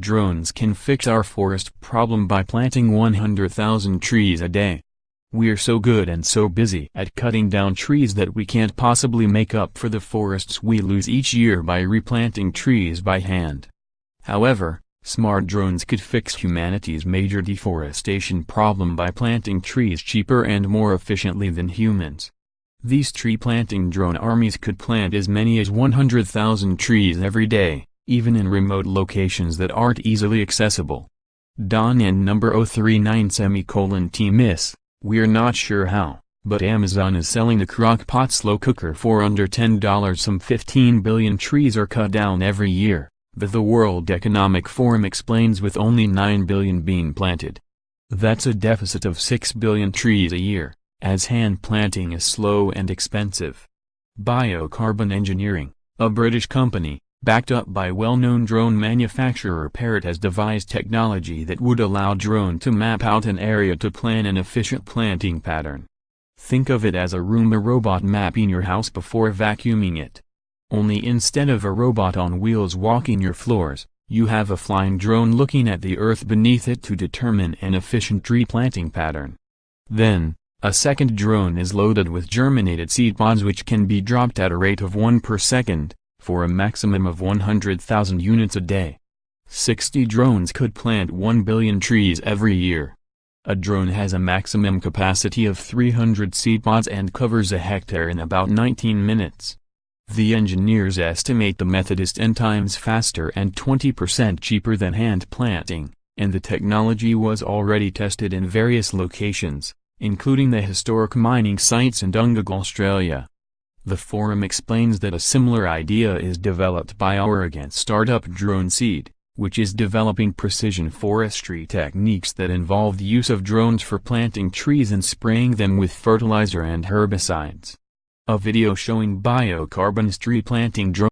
drones can fix our forest problem by planting 100,000 trees a day. We're so good and so busy at cutting down trees that we can't possibly make up for the forests we lose each year by replanting trees by hand. However, smart drones could fix humanity's major deforestation problem by planting trees cheaper and more efficiently than humans. These tree-planting drone armies could plant as many as 100,000 trees every day, even in remote locations that aren't easily accessible. Don and number 039:T miss, we're not sure how, but Amazon is selling the crock-pot slow cooker for under $10. Some 15 billion trees are cut down every year, but the World Economic Forum explains, with only 9 billion being planted. That's a deficit of 6 billion trees a year, as hand planting is slow and expensive. Biocarbon Engineering, a British company, backed up by well-known drone manufacturer Parrot, has devised technology that would allow drone to map out an area to plan an efficient planting pattern. Think of it as a Roomba robot mapping your house before vacuuming it. Only instead of a robot on wheels walking your floors, you have a flying drone looking at the earth beneath it to determine an efficient tree planting pattern. Then, a second drone is loaded with germinated seed pods which can be dropped at a rate of 1 per second, for a maximum of 100,000 units a day. 60 drones could plant 1 billion trees every year. A drone has a maximum capacity of 300 seed pods and covers a hectare in about 19 minutes. The engineers estimate the method is 10 times faster and 20% cheaper than hand planting, and the technology was already tested in various locations, including the historic mining sites in Dungog, Australia. The forum explains that a similar idea is developed by Oregon startup Drone Seed, which is developing precision forestry techniques that involve the use of drones for planting trees and spraying them with fertilizer and herbicides. A video showing biocarbon's tree planting drone